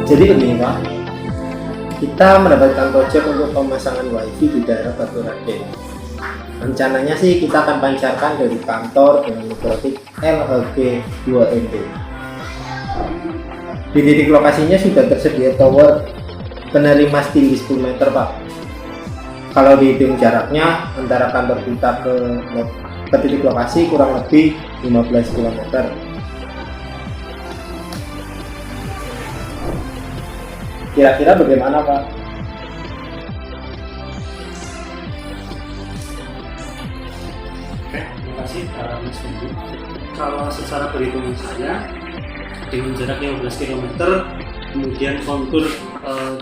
Jadi begini Pak, kita mendapatkan proyek untuk pemasangan wifi di daerah Batu Raden. Rencananya sih kita akan pancarkan dari kantor dengan mikrotik LHG 2ND. Di titik lokasinya sudah tersedia tower penerima setinggi 10 meter Pak. Kalau dihitung jaraknya antara kantor kita ke titik lokasi kurang lebih 15 km. Kira-kira bagaimana Pak? Oke, terima kasih Mas Budi. Kalau secara perhitungan saya, dengan jarak 15 km, kemudian kontur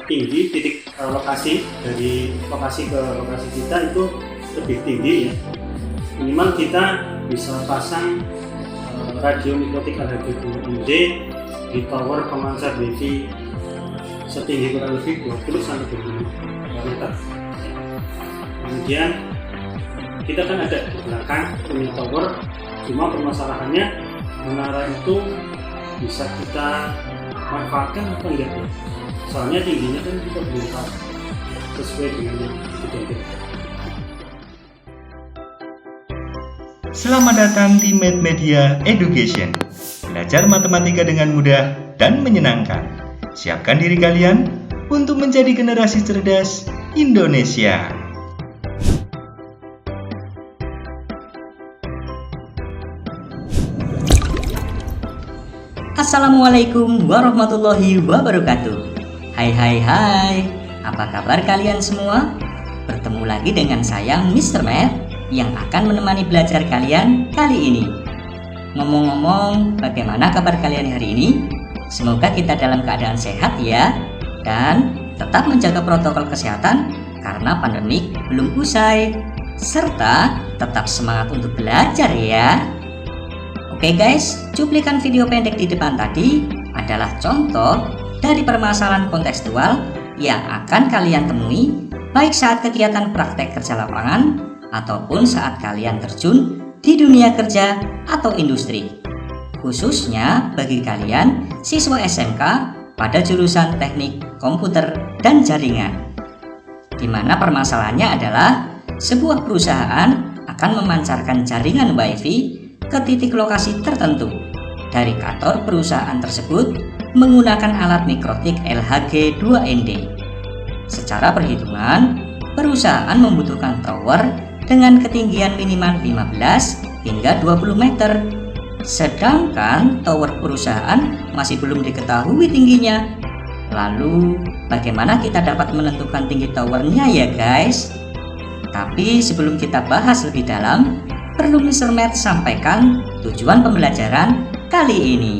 tinggi titik lokasi dari lokasi ke lokasi kita itu lebih tinggi ya. Minimal kita bisa pasang radio mikrotik LHG 2ND di tower pemancar wifi setinggi kurang lebih 20 sampai 25 meter. Kemudian kita kan ada di belakang punya tower, cuma permasalahannya menara itu bisa kita manfaatkan atau enggak ya? Soalnya tingginya kan kita belum tahu sesuai dengan yang kita. Selamat datang di Med Media Education. Belajar matematika dengan mudah dan menyenangkan. Siapkan diri kalian untuk menjadi generasi cerdas Indonesia. Assalamualaikum warahmatullahi wabarakatuh. Hai, apa kabar kalian semua? Bertemu lagi dengan saya Mr. Math yang akan menemani belajar kalian kali ini. Ngomong-ngomong, bagaimana kabar kalian hari ini? Semoga kita dalam keadaan sehat ya, dan tetap menjaga protokol kesehatan karena pandemik belum usai, serta tetap semangat untuk belajar ya. Oke guys, cuplikan video pendek di depan tadi adalah contoh dari permasalahan kontekstual yang akan kalian temui baik saat kegiatan praktek kerja lapangan ataupun saat kalian terjun di dunia kerja atau industri. Khususnya bagi kalian siswa SMK pada jurusan Teknik Komputer dan Jaringan. Di mana permasalahannya adalah sebuah perusahaan akan memancarkan jaringan WiFi ke titik lokasi tertentu dari kantor perusahaan tersebut menggunakan alat mikrotik LHG 2ND. Secara perhitungan, perusahaan membutuhkan tower dengan ketinggian minimal 15 hingga 20 meter. Sedangkan tower perusahaan masih belum diketahui tingginya. Lalu, bagaimana kita dapat menentukan tinggi towernya ya guys? Tapi sebelum kita bahas lebih dalam, perlu Mr. Math sampaikan tujuan pembelajaran kali ini.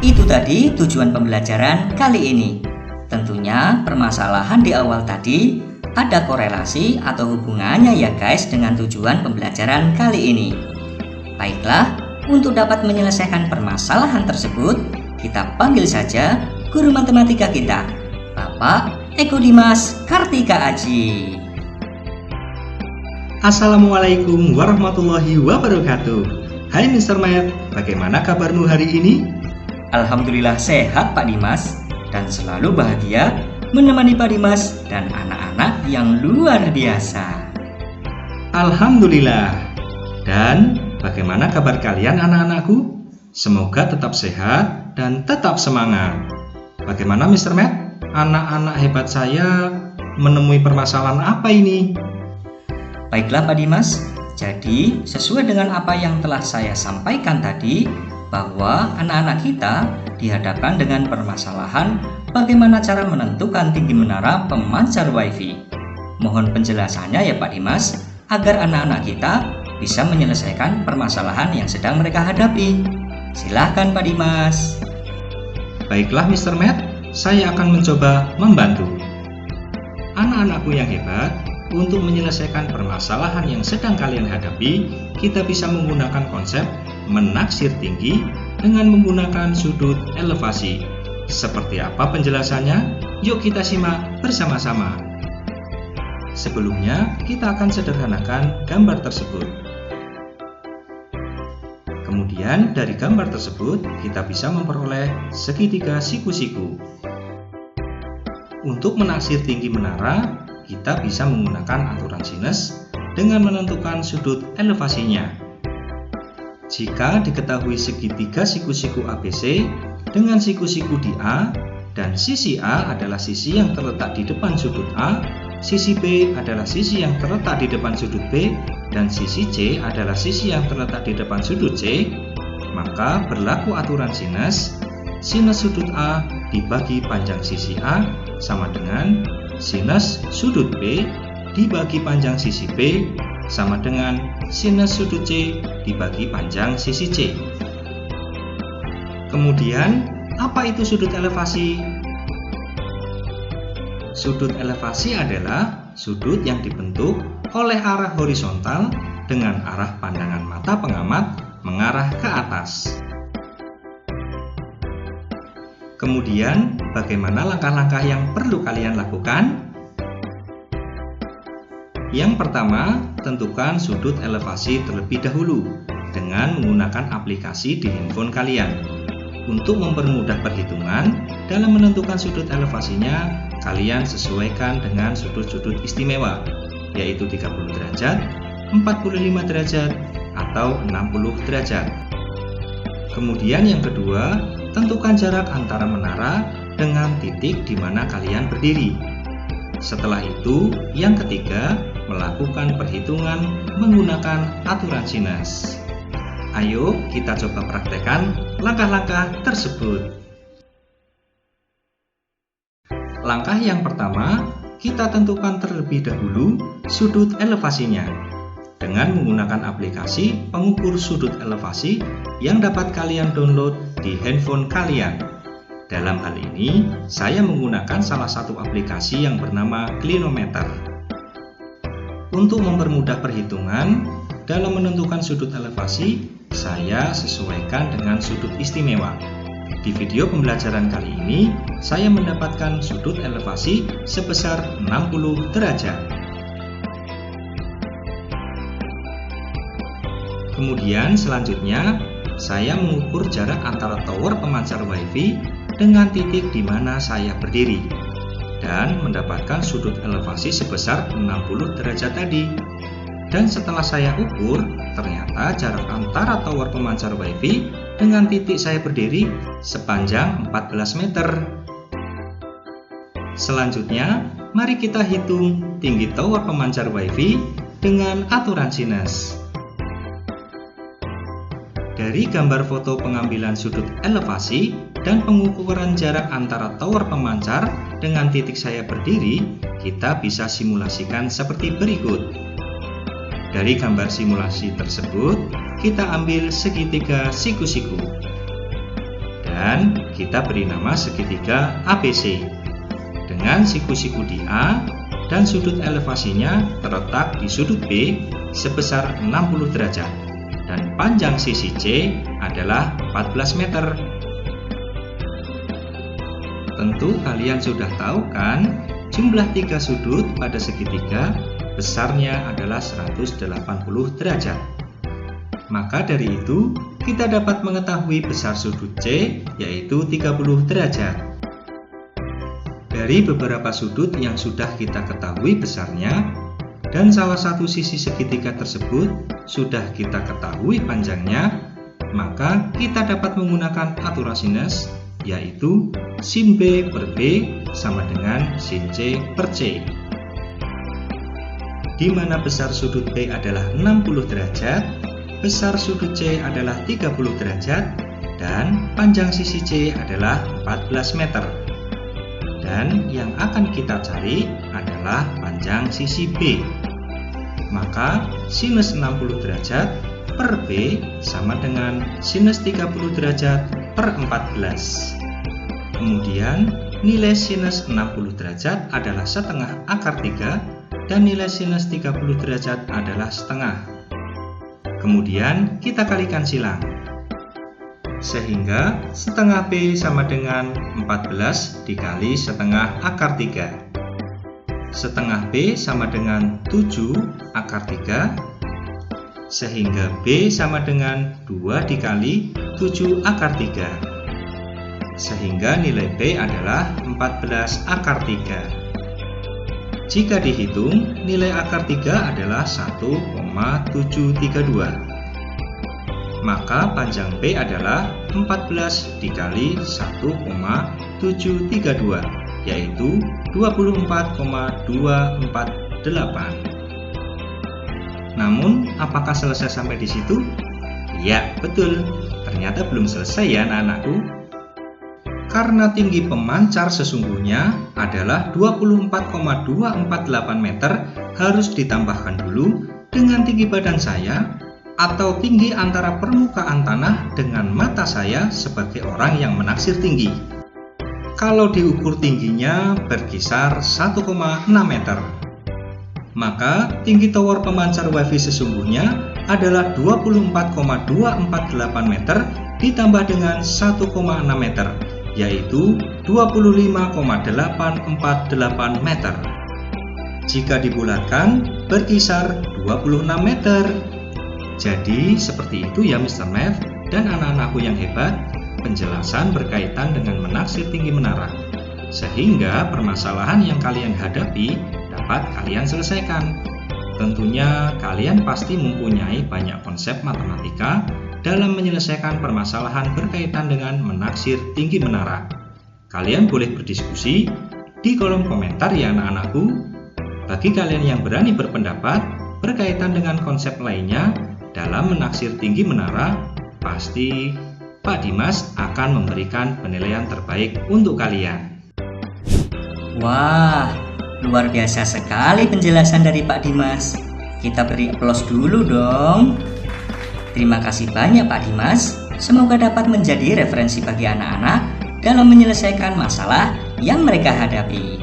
Itu tadi tujuan pembelajaran kali ini. Tentunya permasalahan di awal tadi ada korelasi atau hubungannya ya guys dengan tujuan pembelajaran kali ini. Baiklah, untuk dapat menyelesaikan permasalahan tersebut, kita panggil saja guru matematika kita, Bapak Eko Dimas Kartika Aji. Assalamualaikum warahmatullahi wabarakatuh. Hai Mr. Math, bagaimana kabarmu hari ini? Alhamdulillah sehat Pak Dimas, dan selalu bahagia menemani Pak Dimas dan anak-anak yang luar biasa. Alhamdulillah. Dan bagaimana kabar kalian anak-anakku? Semoga tetap sehat dan tetap semangat. Bagaimana Mr. Math? Anak-anak hebat saya menemui permasalahan apa ini? Baiklah Pak Dimas, jadi sesuai dengan apa yang telah saya sampaikan tadi, bahwa anak-anak kita dihadapkan dengan permasalahan bagaimana cara menentukan tinggi menara pemancar WiFi. Mohon penjelasannya ya Pak Dimas, agar anak-anak kita bisa menyelesaikan permasalahan yang sedang mereka hadapi. Silahkan Pak Dimas. Baiklah Mr. Math, saya akan mencoba membantu. Anak-anakku yang hebat, untuk menyelesaikan permasalahan yang sedang kalian hadapi, kita bisa menggunakan konsep menaksir tinggi dengan menggunakan sudut elevasi. Seperti apa penjelasannya? Yuk kita simak bersama-sama. Sebelumnya, kita akan sederhanakan gambar tersebut. Kemudian, dari gambar tersebut, kita bisa memperoleh segitiga siku-siku. Untuk menaksir tinggi menara, kita bisa menggunakan aturan sinus dengan menentukan sudut elevasinya. Jika diketahui segitiga siku-siku ABC dengan siku-siku di A, dan sisi A adalah sisi yang terletak di depan sudut A, sisi B adalah sisi yang terletak di depan sudut B, dan sisi C adalah sisi yang terletak di depan sudut C, maka berlaku aturan sinus. Sinus sudut A dibagi panjang sisi A sama dengan sinus sudut B dibagi panjang sisi B sama dengan sinus sudut C dibagi panjang sisi C. Kemudian, apa itu sudut elevasi? Sudut elevasi adalah sudut yang dibentuk oleh arah horizontal dengan arah pandangan mata pengamat mengarah ke atas. Kemudian, bagaimana langkah-langkah yang perlu kalian lakukan? Yang pertama, tentukan sudut elevasi terlebih dahulu dengan menggunakan aplikasi di handphone kalian. Untuk mempermudah perhitungan, dalam menentukan sudut elevasinya, kalian sesuaikan dengan sudut-sudut istimewa, yaitu 30 derajat, 45 derajat, atau 60 derajat. Kemudian yang kedua, tentukan jarak antara menara dengan titik di mana kalian berdiri. Setelah itu, yang ketiga, melakukan perhitungan menggunakan aturan sinus. Ayo kita coba praktekkan langkah-langkah tersebut. Langkah yang pertama, kita tentukan terlebih dahulu sudut elevasinya dengan menggunakan aplikasi pengukur sudut elevasi yang dapat kalian download di handphone kalian. Dalam hal ini, saya menggunakan salah satu aplikasi yang bernama Clinometer. Untuk mempermudah perhitungan, dalam menentukan sudut elevasi, saya sesuaikan dengan sudut istimewa. Di video pembelajaran kali ini, saya mendapatkan sudut elevasi sebesar 60 derajat. Kemudian selanjutnya, saya mengukur jarak antara tower pemancar WiFi dengan titik di mana saya berdiri dan mendapatkan sudut elevasi sebesar 60 derajat tadi. Dan setelah saya ukur, ternyata jarak antara tower pemancar WiFi dengan titik saya berdiri sepanjang 14 meter. Selanjutnya, mari kita hitung tinggi tower pemancar WiFi dengan aturan sinus. Dari gambar foto pengambilan sudut elevasi dan pengukuran jarak antara tower pemancar dengan titik saya berdiri, kita bisa simulasikan seperti berikut. Dari gambar simulasi tersebut, kita ambil segitiga siku-siku dan kita beri nama segitiga ABC dengan siku-siku di A dan sudut elevasinya terletak di sudut B sebesar 60 derajat dan panjang sisi C adalah 14 meter. Tentu kalian sudah tahu kan jumlah 3 sudut pada segitiga besarnya adalah 180 derajat. Maka dari itu, kita dapat mengetahui besar sudut C yaitu 30 derajat. Dari beberapa sudut yang sudah kita ketahui besarnya dan salah satu sisi segitiga tersebut sudah kita ketahui panjangnya, maka kita dapat menggunakan aturan sinus yaitu sin B per B sama dengan sin C per C. Di mana besar sudut B adalah 60 derajat, besar sudut C adalah 30 derajat, dan panjang sisi C adalah 14 meter. Dan yang akan kita cari adalah panjang sisi B. Maka sinus 60 derajat per B sama dengan sinus 30 derajat per 14. Kemudian nilai sinus 60 derajat adalah setengah akar 3 dan nilai sinus 30 derajat adalah setengah. Kemudian kita kalikan silang. Sehingga setengah B sama dengan 14 dikali setengah akar 3. setengah B sama dengan 7 akar 3, sehingga B sama dengan 2 dikali 7 akar 3, sehingga nilai B adalah 14 akar 3. Jika dihitung, nilai akar 3 adalah 1,732. Maka panjang B adalah 14 dikali 1,732, yaitu 24,248. Namun, apakah selesai sampai di situ? Ya, betul. Ternyata belum selesai ya anak-anakku. Karena tinggi pemancar sesungguhnya adalah 24,248 meter, harus ditambahkan dulu dengan tinggi badan saya atau tinggi antara permukaan tanah dengan mata saya sebagai orang yang menaksir tinggi. Kalau diukur tingginya berkisar 1,6 meter. Maka tinggi tower pemancar WiFi sesungguhnya adalah 24,248 meter ditambah dengan 1,6 meter, yaitu 25,848 meter. Jika dibulatkan berkisar 26 meter. Jadi seperti itu ya Mr. Math dan anak-anakku yang hebat, penjelasan berkaitan dengan menaksir tinggi menara, sehingga permasalahan yang kalian hadapi dapat kalian selesaikan. Tentunya kalian pasti mempunyai banyak konsep matematika dalam menyelesaikan permasalahan berkaitan dengan menaksir tinggi menara. Kalian boleh berdiskusi di kolom komentar ya anak-anakku. Bagi kalian yang berani berpendapat berkaitan dengan konsep lainnya dalam menaksir tinggi menara, pasti Pak Dimas akan memberikan penilaian terbaik untuk kalian. Wah, luar biasa sekali penjelasan dari Pak Dimas. Kita beri aplaus dulu dong. Terima kasih banyak Pak Dimas. Semoga dapat menjadi referensi bagi anak-anak dalam menyelesaikan masalah yang mereka hadapi.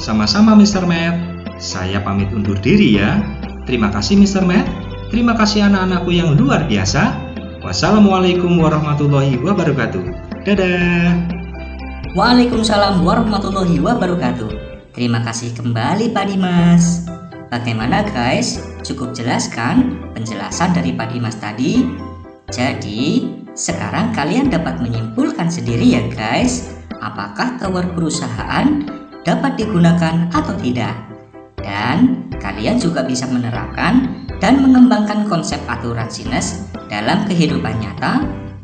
Sama-sama Mr. Math. Saya pamit undur diri ya. Terima kasih Mr. Math. Terima kasih anak-anakku yang luar biasa. Wassalamualaikum warahmatullahi wabarakatuh. Dadah. Waalaikumsalam warahmatullahi wabarakatuh. Terima kasih kembali Pak Dimas. Bagaimana guys? Cukup jelas kan penjelasan dari Pak Dimas tadi? Jadi sekarang kalian dapat menyimpulkan sendiri ya guys, apakah tower perusahaan dapat digunakan atau tidak. Dan kalian juga bisa menerapkan dan mengembangkan konsep aturan sinus dalam kehidupan nyata,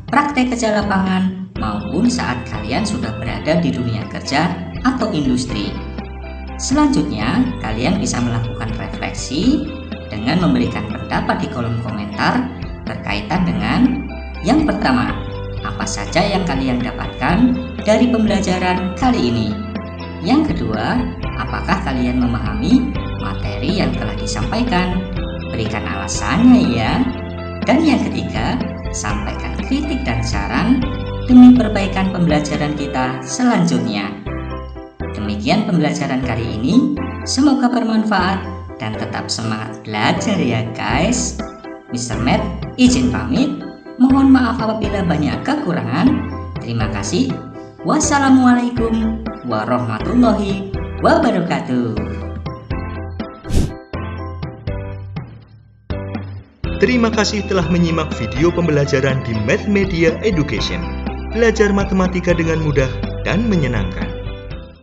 praktek kerja lapangan, maupun saat kalian sudah berada di dunia kerja atau industri. Selanjutnya, kalian bisa melakukan refleksi dengan memberikan pendapat di kolom komentar berkaitan dengan yang pertama, apa saja yang kalian dapatkan dari pembelajaran kali ini. Yang kedua, apakah kalian memahami materi yang telah disampaikan? Berikan alasannya ya. Dan yang ketiga, sampaikan kritik dan saran demi perbaikan pembelajaran kita selanjutnya. Demikian pembelajaran kali ini, semoga bermanfaat dan tetap semangat belajar ya guys. Mr. Math izin pamit, mohon maaf apabila banyak kekurangan. Terima kasih. Wassalamualaikum warahmatullahi wabarakatuh. Terima kasih telah menyimak video pembelajaran di Math Media Education. Belajar matematika dengan mudah dan menyenangkan.